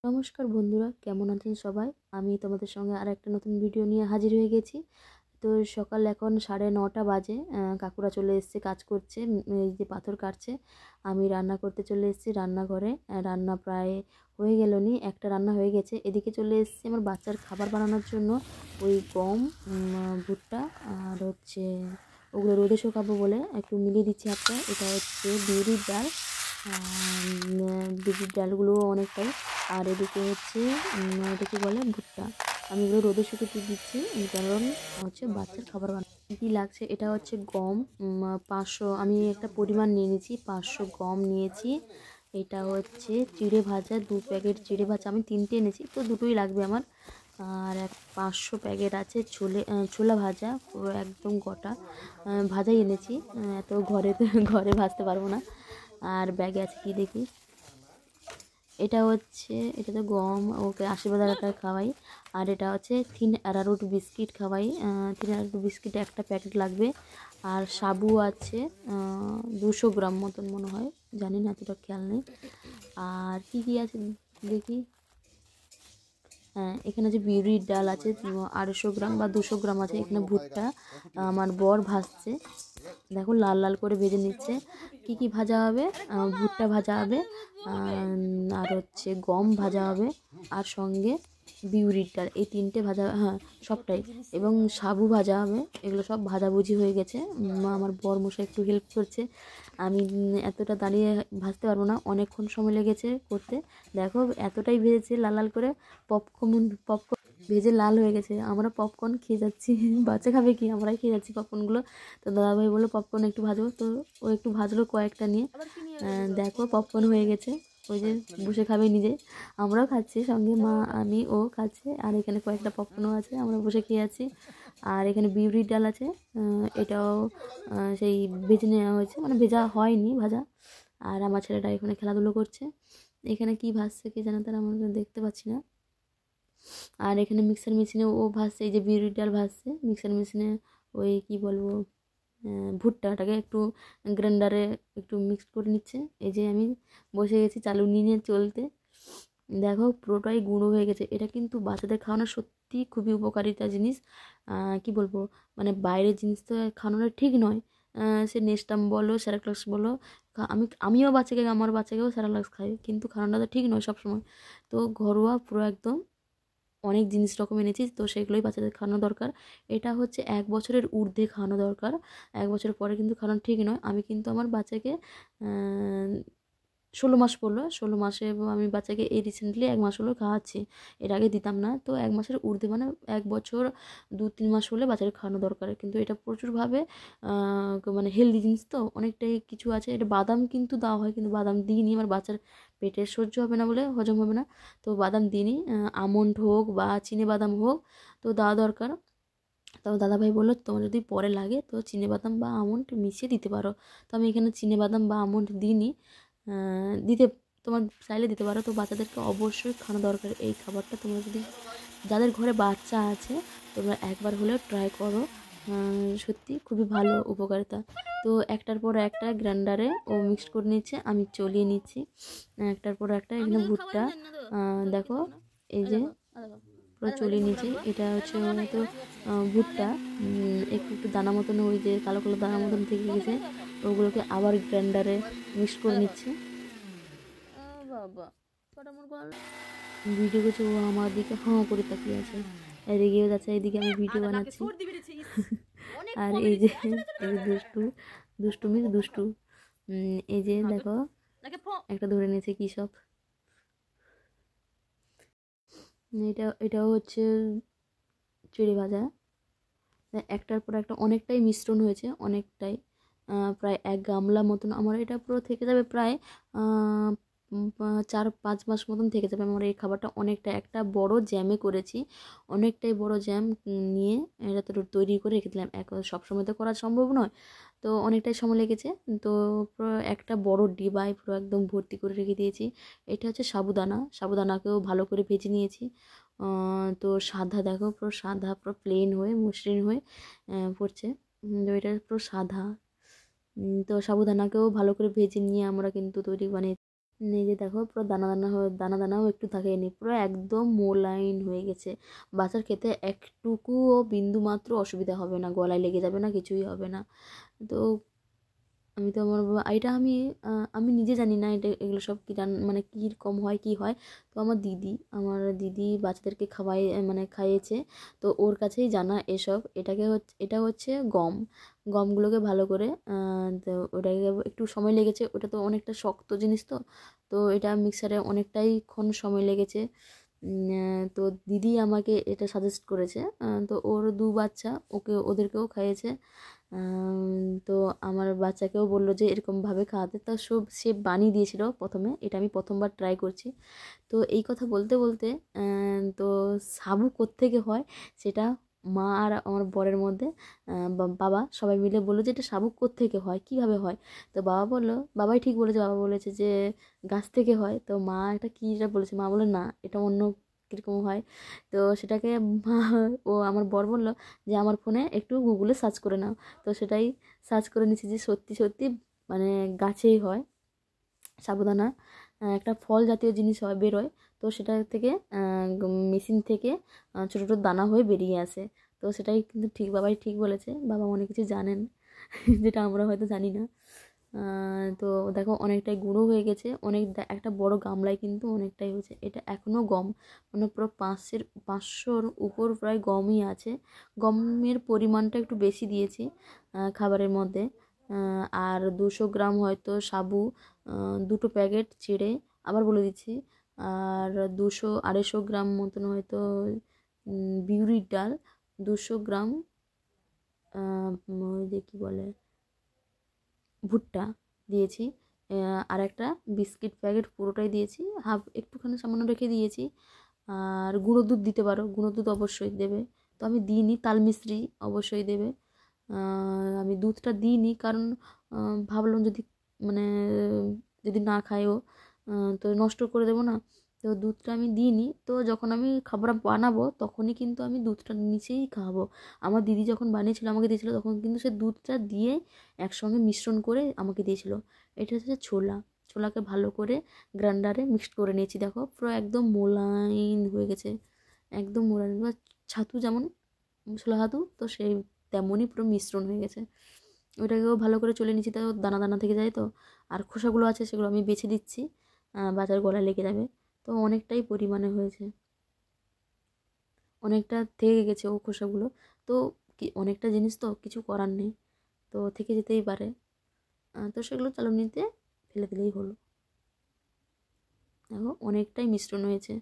নমস্কার বন্ধুরা, কেমন আছেন সবাই? আমি তোমাদের সঙ্গে আর একটা নতুন ভিডিও নিয়ে হাজির হয়ে গেছি। তো সকাল এখন 9:30 বাজে। কাকুরা চলে এসছে, কাজ করছে, এই যে পাথর কাটছে। আমি রান্না করতে চলে এসেছি রান্নাঘরে। রান্না প্রায় হয়ে গেল, একটা রান্না হয়ে গেছে। এদিকে চলে এসেছি আমার বাচ্চার খাবার বানানোর জন্য। ওই গম, ভুট্টা আর হচ্ছে ওগুলো রোদে শুকাবো বলে একটু মিলিয়ে দিচ্ছি হাতটা। এটা হচ্ছে বিউলির ডাল, বিউলির ডালগুলো অনেকটাই। আর এদিকে হচ্ছে এটাকে বলে ভুট্টা। আমি এগুলো রোদে শুকিয়ে দিচ্ছি, কারণ হচ্ছে বাচ্চার খাবার বানানো। কী লাগছে, এটা হচ্ছে গম 500, আমি একটা পরিমাণ নিয়ে নিয়েছি, 500 গম নিয়েছি। এটা হচ্ছে চিড়ে ভাজা, 2 প্যাকেট চিড়ে ভাজা, আমি 3টে এনেছি তো 2টোই লাগবে আমার। আর 500 প্যাকেট আছে ছোলা ভাজা, পুরো একদম গোটা ভাজাই এনেছি। এত ঘরে ভাজতে পারবো না। আর ব্যাগে আছে কি দেখি, এটা তো গম, ওকে আশীর্বাদ আটা খাওয়াই। আর এটা হচ্ছে থিন অ্যারারুট বিস্কিট খাওয়াই। থিন অ্যারারুট বিস্কিট একটা প্যাকেট লাগবে। আর সাবু আছে 200 গ্রাম মতন মনে হয়, জানি না, এতটা খেয়াল নেই। আর কি আছে দেখি, হ্যাঁ এখানে যে বিউলির ডাল আছে 250 গ্রাম বা 200 গ্রাম আছে। এখানে ভুট্টা আমার বর ভাজছে, দেখো লাল লাল করে ভেজে নিচ্ছে। কি ভাজা হবে, ভুট্টা ভাজা হবে, আর হচ্ছে গম ভাজা হবে, আর সঙ্গে বিউলির ডাল, এই 3টে ভাজা, হ্যাঁ সবটাই, এবং সাবু ভাজা হবে। এগুলো সব ভাজাভুজি হয়ে গেছে। আমার বর মশাই একটু হেল্প করছে। আমি এতটা দাঁড়িয়ে ভাজতে পারবো না, অনেকক্ষণ সময় লেগেছে করতে। দেখো এতটাই ভেজেছে লাল লাল করে, পপকর্ন ভেজে লাল হয়ে গেছে। আমরা পপকর্ন খেয়ে যাচ্ছি। বাচ্চা খাবে কি, আমরাই খেয়ে যাচ্ছি পপকর্নগুলো। তো দাদাভাই বললো পপকর্ন একটু ভাজবো, তো ও একটু ভাজলো কয়েকটা নিয়ে। দেখো পপকর্ন হয়ে গেছে, ওই যে বসে খাবে নিজে, আমরাও খাচ্ছি সঙ্গে, মা আমি ও খাচ্ছে। আর এখানে কয়েকটা পপকর্নও আছে, আমরা বসে খেয়ে আছি। আর এখানে বিউলির ডাল আছে, এটাও সেই ভেজে নেওয়া হয়েছে, মানে ভেজা হয়নি, ভাজা। আর আমার ছেলেটা এখানে খেলাধুলো করছে। এখানে কি ভাজছে কি জানো, তারা আমরা দেখতে পাচ্ছি না। আর এখানে মিক্সার মেশিনে ও ভাজছে, এই যে বিউলির ডাল ভাজছে মিক্সার মেশিনে। ওই কি বলবো, ভুট্টাটাকে একটু গ্রাইন্ডারে একটু মিক্স করে নিচ্ছে। এই যে আমি বসে গেছি চালু নিয়ে চলতে। দেখো পুরোটাই গুঁড়ো হয়ে গেছে। এটা কিন্তু বাচ্চাদের খাওয়ানো সত্যি খুবই উপকারিতা জিনিস। কি বলবো, মানে বাইরের জিনিস তো খাওয়ানোটা ঠিক নয়। সে নেস্টাম বলো, স্যারাক্লাক্স বলো, আমিও আমার বাচ্চাকেও স্যারাক্লাক্স খাই, কিন্তু খাওয়ানোটা তো ঠিক নয় সবসময়। তো ঘরোয়া পুরো একদম অনেক জিনিস রকম এনেছি, তো সেগুলোই বাচ্চাদের খাওয়ানো দরকার। এটা হচ্ছে 1 বছরের ঊর্ধ্বে খাওয়ানো দরকার, 1 বছরের পরে কিন্তু খাওয়ানো ঠিক নয়। আমি কিন্তু আমার বাচ্চাকে 16 মাস পড়লো, 16 মাসে আমি বাচ্চাকে এই রিসেন্টলি 1 মাস হলো খাওয়াচ্ছি। এর আগে দিতাম না। তো 1 মাসের ঊর্ধ্বে মানে 1 বছর 2-3 মাস হলে বাচ্চাকে খাওয়ানো দরকার। কিন্তু এটা প্রচুরভাবে মানে হেলদি জিনিস, তো অনেকটাই কিছু আছে। এটা বাদাম কিন্তু দেওয়া হয়, কিন্তু বাদাম দিইনি, আমার বাচ্চার পেটে সহ্য হবে না বলে, হজম হবে না, তো বাদাম দিইনি। আমন্ড হোক বা চিনে বাদাম হোক তো দেওয়া দরকার। তো দাদাভাই বললো তোমার যদি পরে লাগে তো চিনে বাদাম বা আমন্ড মিশিয়ে দিতে পারো। তো আমি এখানে চিনে বাদাম বা আমন্ড দিইনি, দিতে তোমার চাইলে দিতে পারো। তো বাচ্চাদেরকে অবশ্যই খাওয়ানো দরকার এই খাবারটা। তোমরা যদি যাদের ঘরে বাচ্চা আছে তোমরা একবার হলেও ট্রাই করো, সত্যি খুবই ভালো উপকারিতা। তো একটার পর একটা গ্রাইন্ডারে ও মিক্সড করে নিচ্ছে, আমি চলিয়ে নিচ্ছি একটার পর একটা। এখানে ভুট্টা দেখো, এই যে পুরো চলিয়ে নিচ্ছি। এটা হচ্ছে তো ভুট্টা একটু একটু দানা মতন, ওই যে কালো কালো দানা মতন থেকে গেছে, ওগুলোকে আবার গ্রাইন্ডারে মিক্সড করে নিচ্ছে। বাবা ভিডিও করছে, ও আমার দিকে হাঁ করে তাকিয়ে আছে, রেগেও যাচ্ছে, এদিকে আমি ভিডিও বানাচ্ছি। আর এই যে দুষ্টু, দুষ্টুমির দুষ্টু, এই যে দেখো একটা ধরে নিয়েছে কী সব। এটাও হচ্ছে চিড়ে ভাজা। একটার পর একটা অনেকটাই মিশ্রণ হয়েছে, অনেকটাই, প্রায় 1 গামলা মতন আমার এটা পুরো থেকে যাবে, প্রায় 4-5 মাস মতন থেকে যাবে আমার এই খাবারটা। অনেকটা একটা বড় জ্যামে করেছি, অনেকটাই বড় জ্যাম নিয়ে এটা তো তৈরি করে রেখে দিলাম। সবসময় তো করা সম্ভব নয়, তো অনেকটাই সময় লেগেছে। তো পুরো একটা বড় ডিবায় পুরো একদম ভর্তি করে রেখে দিয়েছি। এটা হচ্ছে সাবুদানাকেও ভালো করে ভেজে নিয়েছি। তো সাদা, দেখো পুরো সাদা, পুরো প্লেন হয়ে মসৃণ হয়ে পড়ছে। তো এটা পুরো সাদা। তো সাবুদানাকেও ভালো করে ভেজে নিয়ে আমরা কিন্তু তৈরি বানিয়ে এই যে দেখো পুরো দানা দানা হয়ে, দানা দানাও একটু থাকেনি, পুরো একদম মোলায়েম হয়ে গেছে। বাচ্চার খেতে একটুকুও বিন্দু মাত্র অসুবিধা হবে না, গলায় লেগে যাবে না, কিছুই হবে না। তো আমি তো আমার এটা আমি নিজে জানি না এটা, এগুলো সব কী মানে কীরকম হয় কী হয়। তো আমার দিদি বাচ্চাদেরকে মানে খাইয়েছে। তো ওর কাছেই জানা এসব। এটা হচ্ছে গমগুলোকে ভালো করে তো ওটাকে একটু সময় লেগেছে, ওটা তো অনেকটা শক্ত জিনিস। তো তো এটা মিক্সারে অনেকটাইক্ষণ সময় লেগেছে। তো দিদি আমাকে এটা সাজেস্ট করেছে। তো ওর বাচ্চা, ওদেরকেও খাইয়েছে। তো আমার বাচ্চাকেও বললো যে এরকমভাবে খাওয়াতে, তা সে বানিয়ে দিয়েছিল প্রথমে, এটা আমি প্রথমবার ট্রাই করছি। তো এই কথা বলতে বলতে তো সাবু কোত্থেকে হয় সেটা মা আর আমার বরের মধ্যে বাবা সবাই মিলে বললো যে এটা সাবু কোত্থেকে হয়, কীভাবে হয়। তো বাবাই ঠিক বলেছে, বাবা বলেছে যে গাছ থেকে হয়। তো মা একটা কীটা বলেছে, মা বলে না এটা অন্য কীরকম হয়। তো সেটাকে মা আমার বর বলল যে আমার ফোনে একটু গুগলে সার্চ করে নাও। তো সেটাই সার্চ করে নিচ্ছি যে সত্যি সত্যি মানে গাছেই হয় সাবুদানা। একটা ফল জাতীয় জিনিস বেরোয়। তো সেটা থেকে মেশিন থেকে ছোটো ছোটো দানা হয়ে বেরিয়ে আসে। তো সেটাই কিন্তু ঠিক, বাবাই ঠিক বলেছে, বাবা অনেক কিছু জানেন যেটা আমরা হয়তো জানি না। তো দেখো অনেকটাই গুঁড়ো হয়ে গেছে, একটা বড় গামলায় কিন্তু অনেকটাই হয়েছে। এটা এখনও গম, মানে পুরো 500-500-র উপর প্রায় গমই আছে। গমের পরিমাণটা একটু বেশি দিয়েছি খাবারের মধ্যে। আর 200 গ্রাম হয়তো সাবু, দুটো প্যাকেট চিড়ে, আবার বলে দিচ্ছি। আর 200-250 গ্রাম মতন হয়তো বিউরির ডাল, 200 গ্রাম ওই যে কী বলে ভুট্টা দিয়েছি। আর একটা বিস্কিট প্যাকেট পুরোটাই দিয়েছি, হাফ একটুখানি সামান্য রেখে দিয়েছি। আর গুঁড়ো দুধ দিতে পারো, গুঁড়ো দুধ অবশ্যই দেবে। তো আমি দিইনি, তাল মিশ্রি অবশ্যই দেবে। আমি দুধটা দিইনি কারণ ভাবলাম মানে যদি না খায়ও তো নষ্ট করে দেবো না। তো দুধটা আমি দিইনি। তো যখন আমি খাবার বানাবো তখনই কিন্তু আমি দুধটা নিচেই খাওয়াবো। আমার দিদি যখন বানিয়েছিল আমাকে দিয়েছিল, তখন কিন্তু সে দুধটা দিয়ে একসঙ্গে মিশ্রণ করে আমাকে দিয়েছিল। এটা হচ্ছে ছোলাকে ভালো করে গ্রাইন্ডারে মিক্সড করে নিয়েছি। দেখো পুরো একদম মোলায়েম হয়ে গেছে, একদম মোলায়েম, বা ছাতু যেমন ছোলা ছাতু, তো সেই তেমনই পুরো মিশ্রণ হয়ে গেছে। ওইটাকেও ভালো করে চলে নিচ্ছি, তাও দানা দানা থেকে যায়। তো আর খোসাগুলো আছে সেগুলো আমি বেছে দিচ্ছি, বাচ্চার গলায় লেগে যাবে। তো অনেকটাই পরিমাণে হয়েছে, অনেকটা থেকে গেছে ও খোসাগুলো। তো অনেকটা জিনিস তো কিছু করার নেই, তো থেকে যেতেই পারে। তো সেগুলো চালুনিতে ফেলে দিলেই হলো। দেখো অনেকটাই মিশ্রণ হয়েছে,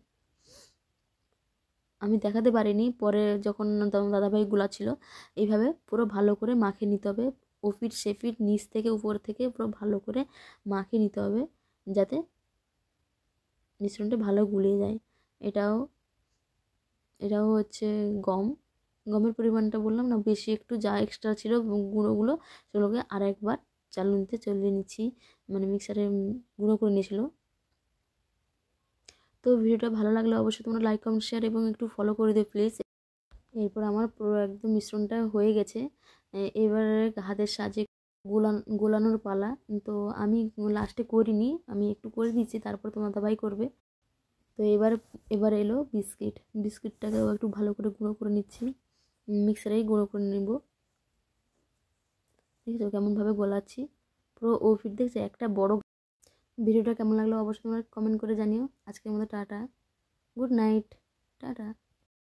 আমি দেখাতে পারিনি, পরে যখন দাদাভাই গুলাচ্ছিল। এইভাবে পুরো ভালো করে মাখিয়ে নিতে হবে, ওপিঠ সেপিঠ নিচ থেকে উপর থেকে পুরো ভালো করে মাখিয়ে নিতে হবে, যাতে মিশ্রণটা ভালো গুলিয়ে যায়। এটাও এটাও হচ্ছে গমের পরিমাণটা বললাম না বেশি, একটু যা এক্সট্রা ছিল গুঁড়োগুলো সেগুলোকে আরেকবার চালুনিতে চলিয়ে নিচ্ছি, মানে মিক্সারে গুঁড়ো করে নিয়েছিল। তো ভিডিওটা ভালো লাগলে অবশ্যই তোমরা লাইক কমেন্ট শেয়ার এবং একটু ফলো করে দিও প্লিজ। এরপর আমার পুরো একদম মিশ্রণটা হয়ে গেছে। এবারে হাতের সাহায্যে গোলানোর পালা। তো আমি লাস্টে করিনি, আমি একটু করে দিচ্ছি, তারপর তোমার দাদাভাই করবে। তো এবার এলো বিস্কিটটাকেও একটু ভালো করে গুঁড়ো করে নিচ্ছি, মিক্সারেই গুঁড়ো করে নেব। দেখেছো কেমনভাবে গোলাচ্ছি, পুরো ও ফিট দেখছে একটা বড়। ভিডিওটা কেমন লাগলো অবশ্যই তোমরা কমেন্ট করে জানিও। আজকের মতো টাটা, গুড নাইট, টাটা।